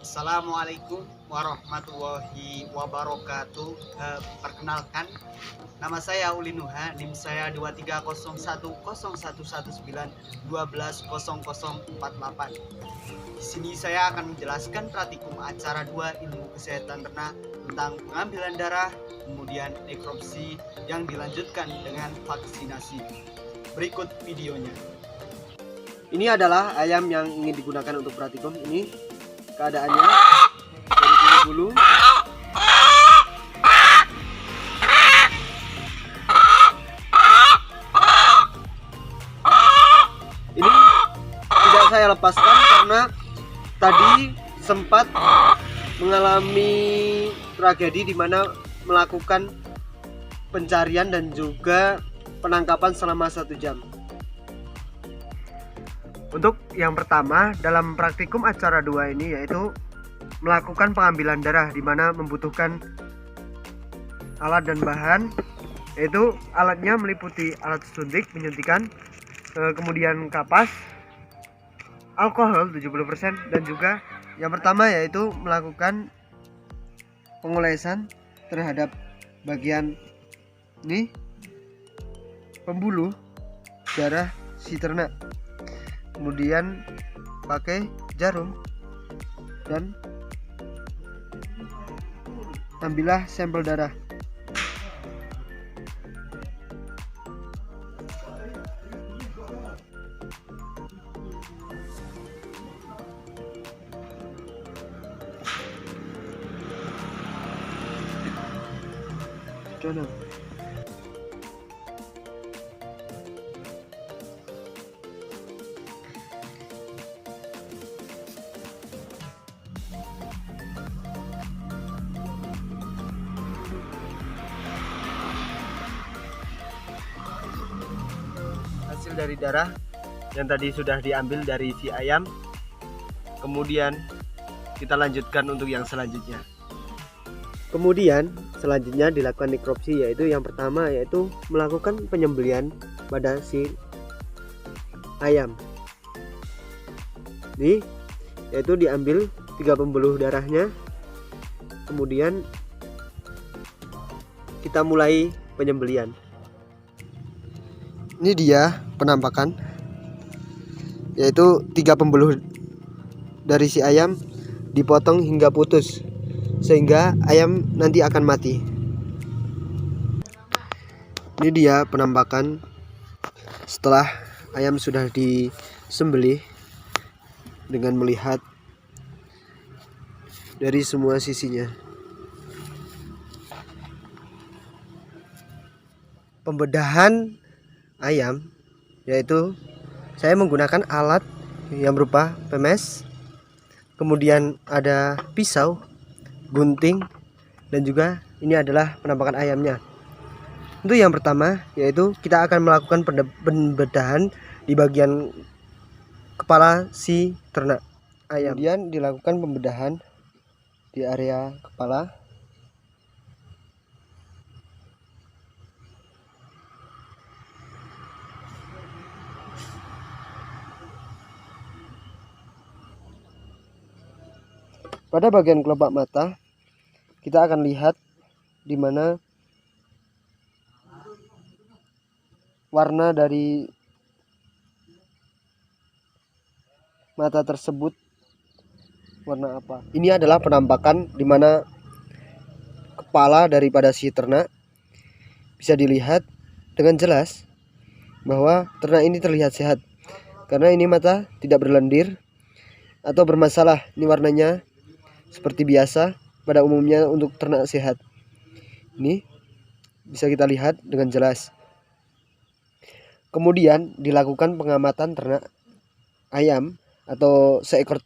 Assalamualaikum warahmatullahi wabarakatuh. Perkenalkan, nama saya Uli Nuha, NIM saya 23010119120048. Di sini saya akan menjelaskan praktikum acara 2 ilmu kesehatan ternak tentang pengambilan darah, kemudian nekropsi yang dilanjutkan dengan vaksinasi. Berikut videonya. Ini adalah ayam yang ingin digunakan untuk praktikum. Ini keadaannya dari bulu. Ini tidak saya lepaskan karena tadi sempat mengalami tragedi di mana melakukan pencarian dan juga penangkapan selama 1 jam. Untuk yang pertama dalam praktikum acara 2 ini yaitu melakukan pengambilan darah, di mana membutuhkan alat dan bahan, yaitu alatnya meliputi alat suntik penyuntikan, kemudian kapas, alkohol 70%, dan juga yang pertama yaitu melakukan pengolesan terhadap bagian ini pembuluh darah si ternak. Kemudian pakai jarum dan ambillah sampel darah. Jangan. Hasil dari darah yang tadi sudah diambil dari si ayam, kemudian kita lanjutkan untuk yang selanjutnya. Kemudian selanjutnya dilakukan nekropsi, yaitu yang pertama yaitu melakukan penyembelihan pada si ayam. Ini yaitu diambil 3 pembuluh darahnya, kemudian kita mulai penyembelihan. Ini dia penampakan, yaitu 3 pembuluh dari si ayam dipotong hingga putus, sehingga ayam nanti akan mati. Ini dia penampakan setelah ayam sudah disembelih, dengan melihat dari semua sisinya. Pembedahan ayam yaitu saya menggunakan alat yang berupa pemes, kemudian ada pisau, gunting, dan juga ini adalah penampakan ayamnya. Untuk yang pertama yaitu kita akan melakukan pembedahan di bagian kepala si ternak ayam. Kemudian dilakukan pembedahan di area kepala. Pada bagian kelopak mata kita akan lihat di mana warna dari mata tersebut warna apa. Ini adalah penampakan di mana kepala daripada si ternak bisa dilihat dengan jelas bahwa ternak ini terlihat sehat, karena ini mata tidak berlendir atau bermasalah. Ini warnanya seperti biasa pada umumnya untuk ternak sehat. Ini bisa kita lihat dengan jelas. Kemudian dilakukan pengamatan ternak ayam atau seekor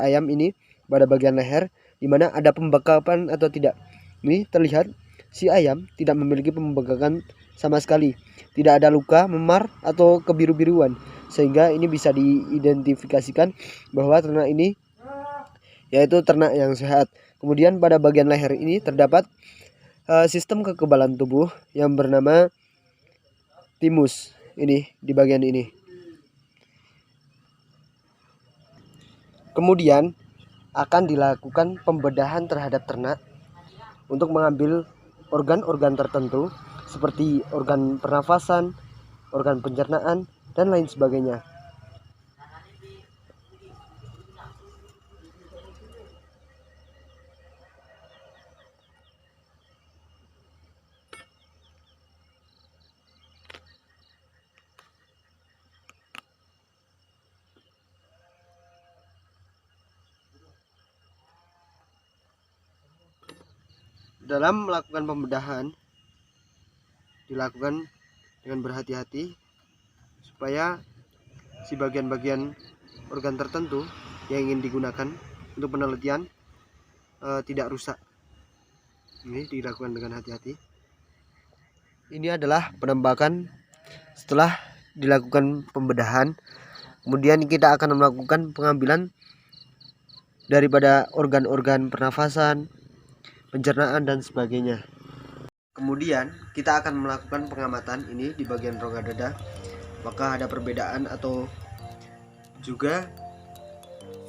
ayam ini pada bagian leher, di mana ada pembekakan atau tidak. Ini terlihat si ayam tidak memiliki pembekakan sama sekali, tidak ada luka, memar, atau kebiru-biruan, sehingga ini bisa diidentifikasikan bahwa ternak ini yaitu ternak yang sehat. Kemudian pada bagian leher ini terdapat sistem kekebalan tubuh yang bernama timus, ini di bagian ini. Kemudian akan dilakukan pembedahan terhadap ternak untuk mengambil organ-organ tertentu seperti organ pernafasan, organ pencernaan, dan lain sebagainya. Dalam melakukan pembedahan dilakukan dengan berhati-hati supaya si bagian-bagian organ tertentu yang ingin digunakan untuk penelitian tidak rusak. Ini dilakukan dengan hati-hati. Ini adalah penembakan setelah dilakukan pembedahan. Kemudian kita akan melakukan pengambilan daripada organ-organ pernafasan, pencernaan, dan sebagainya. Kemudian kita akan melakukan pengamatan ini di bagian rongga dada, apakah ada perbedaan atau juga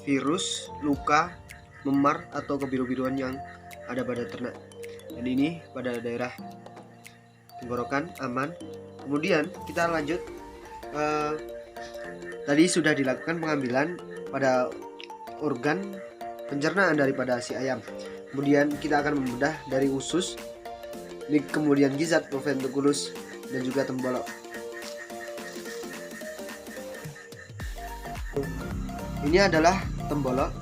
virus, luka, memar, atau kebiru-biruan yang ada pada ternak. Dan ini pada daerah tenggorokan aman. Kemudian kita lanjut, tadi sudah dilakukan pengambilan pada organ pencernaan daripada si ayam. Kemudian kita akan membedah dari usus, kemudian gizzard, proventriculus, dan juga tembolok. Ini adalah tembolok.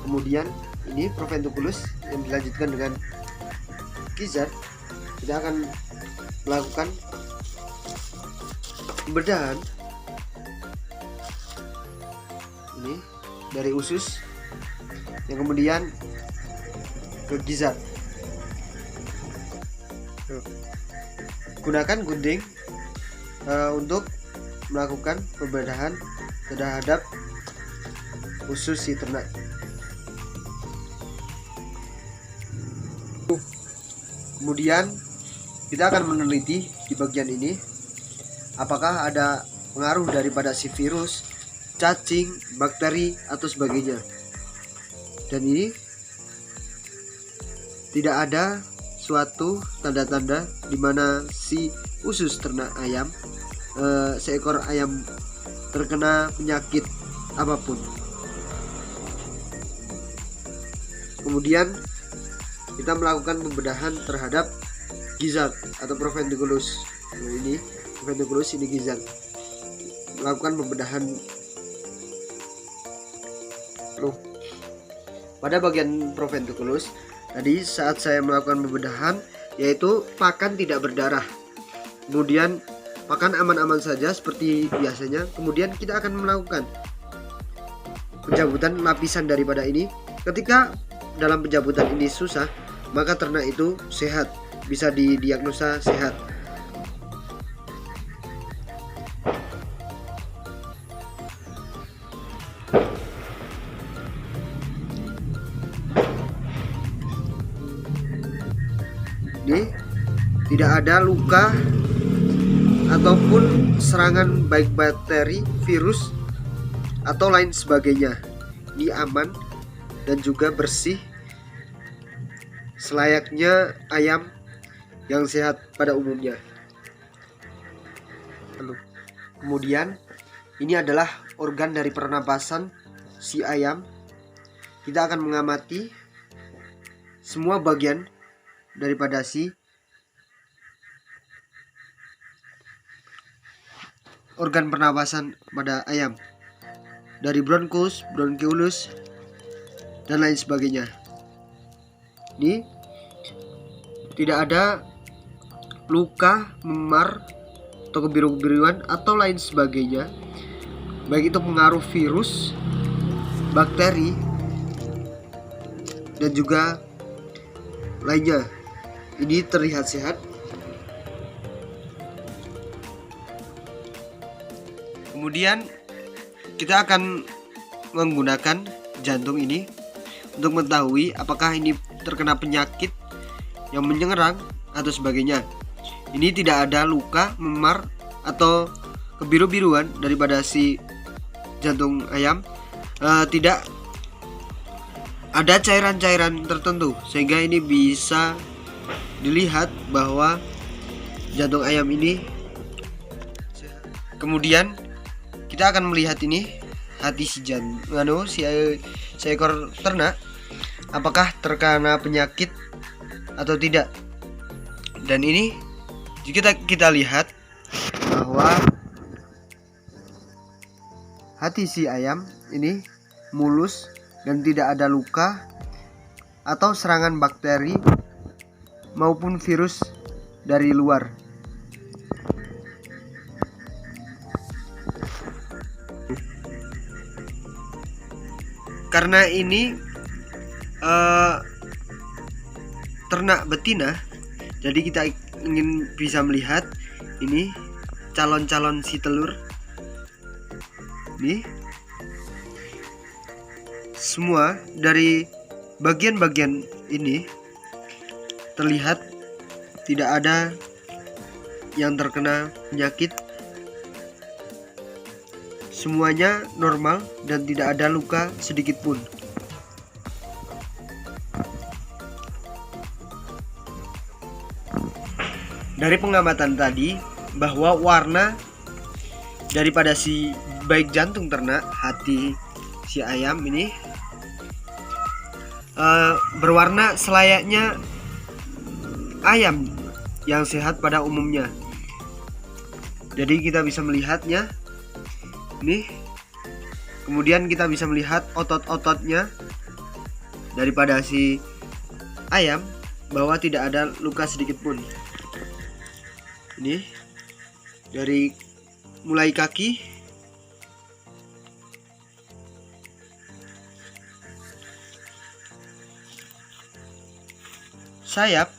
Kemudian ini proventriculus yang dilanjutkan dengan gizzard. Kita akan melakukan pembedahan ini dari usus yang kemudian ke gizzard. Gunakan gunting untuk melakukan pembedahan terhadap usus si ternak. Kemudian kita akan meneliti di bagian ini apakah ada pengaruh daripada si virus, cacing, bakteri, atau sebagainya. Dan ini tidak ada suatu tanda-tanda di mana si usus ternak ayam, seekor ayam terkena penyakit apapun. Kemudian kita melakukan pembedahan terhadap gizzard atau proventriculus. Nah, ini proventriculus, ini gizzard. Melakukan pembedahan pada bagian proventriculus. Tadi saat saya melakukan pembedahan, yaitu pakan tidak berdarah, kemudian pakan aman-aman saja seperti biasanya. Kemudian kita akan melakukan pencabutan lapisan daripada ini. Ketika dalam pencabutan ini susah, maka ternak itu sehat, bisa didiagnosa sehat. Ini tidak ada luka ataupun serangan baik bakteri, virus, atau lain sebagainya. Ini aman dan juga bersih, selayaknya ayam yang sehat pada umumnya. Kemudian ini adalah organ dari pernapasan si ayam. Kita akan mengamati semua bagian daripada si organ pernapasan pada ayam, dari bronkus, bronchiolus, dan lain sebagainya. Ini tidak ada luka, memar, atau kebiru-biruan atau lain sebagainya, baik itu pengaruh virus, bakteri, dan juga lainnya. Ini terlihat sehat. Kemudian kita akan menggunakan jantung ini untuk mengetahui apakah ini terkena penyakit yang menyerang atau sebagainya. Ini tidak ada luka, memar, atau kebiru-biruan daripada si jantung ayam. Tidak ada cairan-cairan tertentu sehingga ini bisa dilihat bahwa jantung ayam ini. Kemudian kita akan melihat ini hati si seekor ternak apakah terkena penyakit atau tidak. Dan ini jika kita lihat bahwa hati si ayam ini mulus dan tidak ada luka atau serangan bakteri maupun virus dari luar. Karena ini ternak betina, jadi kita ingin bisa melihat ini calon-calon si telur. Ini semua dari bagian-bagian ini terlihat tidak ada yang terkena penyakit. Semuanya normal dan tidak ada luka sedikit pun. Dari pengamatan tadi bahwa warna daripada si baik jantung ternak, hati si ayam ini berwarna selayaknya ayam yang sehat pada umumnya. Jadi kita bisa melihatnya ini. Kemudian kita bisa melihat otot-ototnya daripada si ayam bahwa tidak ada luka sedikit pun. Ini dari mulai kaki sayap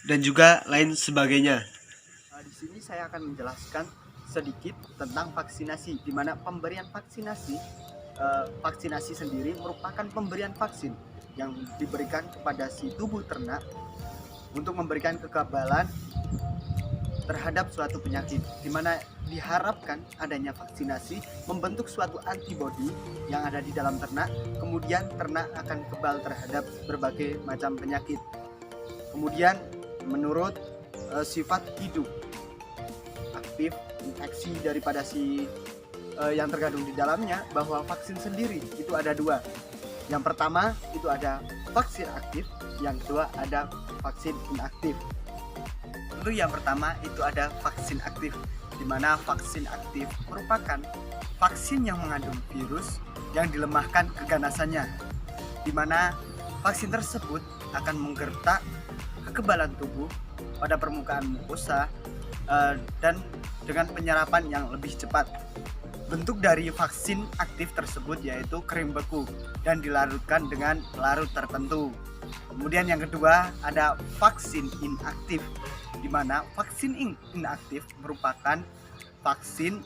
dan juga lain sebagainya. Di sini saya akan menjelaskan sedikit tentang vaksinasi, di mana pemberian vaksinasi sendiri merupakan pemberian vaksin yang diberikan kepada si tubuh ternak untuk memberikan kekebalan terhadap suatu penyakit, di mana diharapkan adanya vaksinasi membentuk suatu antibodi yang ada di dalam ternak, kemudian ternak akan kebal terhadap berbagai macam penyakit. Kemudian menurut sifat hidup aktif infeksi daripada si yang terkandung di dalamnya, bahwa vaksin sendiri itu ada dua. Yang pertama itu ada vaksin aktif, yang kedua ada vaksin inaktif. Untuk yang pertama itu ada vaksin aktif, di mana vaksin aktif merupakan vaksin yang mengandung virus yang dilemahkan keganasannya, di mana vaksin tersebut akan menggertak kekebalan tubuh pada permukaan mukosa dan dengan penyerapan yang lebih cepat. Bentuk dari vaksin aktif tersebut yaitu krim beku dan dilarutkan dengan larut tertentu. Kemudian yang kedua ada vaksin inaktif, di mana vaksin inaktif merupakan vaksin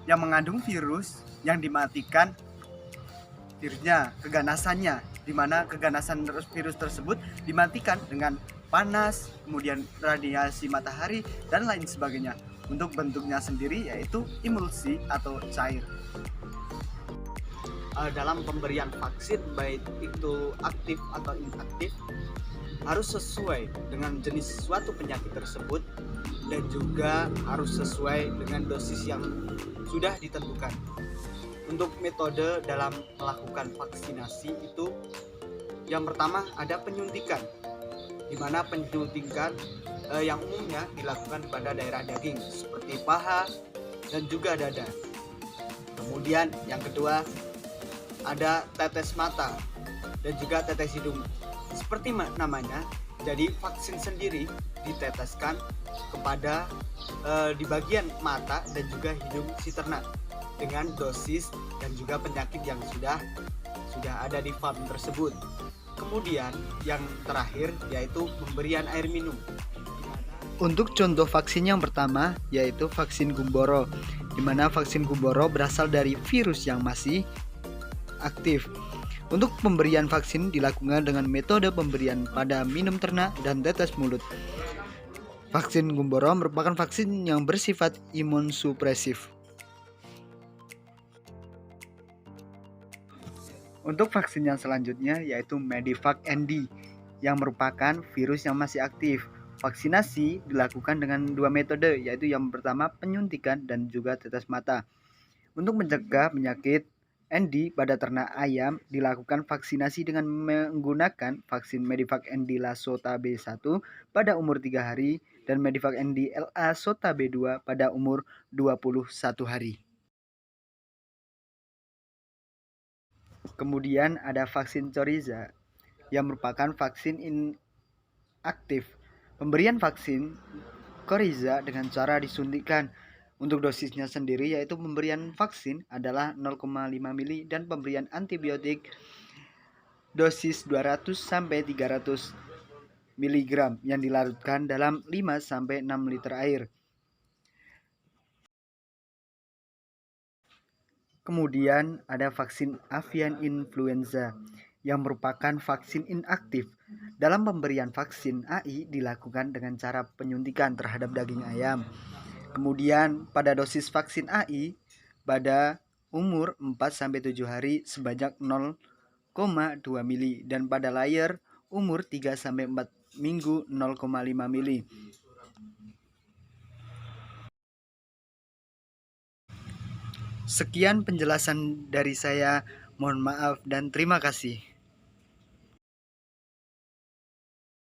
yang mengandung virus yang dimatikan virusnya, keganasannya, di mana keganasan virus tersebut dimatikan dengan panas, kemudian radiasi matahari dan lain sebagainya. Untuk bentuknya sendiri yaitu emulsi atau cair. Dalam pemberian vaksin baik itu aktif atau inaktif harus sesuai dengan jenis suatu penyakit tersebut dan juga harus sesuai dengan dosis yang sudah ditentukan. Untuk metode dalam melakukan vaksinasi itu yang pertama ada penyuntikan, di mana penyuntikan yang umumnya dilakukan pada daerah daging seperti paha dan juga dada. Kemudian yang kedua ada tetes mata dan juga tetes hidung. Seperti namanya, jadi vaksin sendiri diteteskan kepada di bagian mata dan juga hidung si ternak dengan dosis dan juga penyakit yang sudah ada di farm tersebut. Kemudian yang terakhir yaitu pemberian air minum. Untuk contoh vaksin yang pertama yaitu vaksin Gumboro, di mana vaksin Gumboro berasal dari virus yang masih aktif. Untuk pemberian vaksin dilakukan dengan metode pemberian pada minum ternak dan tetes mulut. Vaksin Gumboro merupakan vaksin yang bersifat imunsupresif. Untuk vaksin yang selanjutnya yaitu Medivac ND yang merupakan virus yang masih aktif. Vaksinasi dilakukan dengan dua metode, yaitu yang pertama penyuntikan dan juga tetes mata. Untuk mencegah penyakit ND pada ternak ayam, dilakukan vaksinasi dengan menggunakan vaksin Medivac ND Lasota B1 pada umur 3 hari dan Medivac ND LA Sota B2 pada umur 21 hari. Kemudian ada vaksin Coriza yang merupakan vaksin inaktif. Pemberian vaksin Coriza dengan cara disuntikkan. Untuk dosisnya sendiri yaitu pemberian vaksin adalah 0,5 mili dan pemberian antibiotik dosis 200 sampai 300 mg yang dilarutkan dalam 5 sampai 6 liter air. Kemudian ada vaksin avian influenza yang merupakan vaksin inaktif. Dalam pemberian vaksin AI dilakukan dengan cara penyuntikan terhadap daging ayam. Kemudian pada dosis vaksin AI pada umur 4-7 hari sebanyak 0,2 mili dan pada layer umur 3-4 minggu 0,5 mili. Sekian penjelasan dari saya. Mohon maaf dan terima kasih.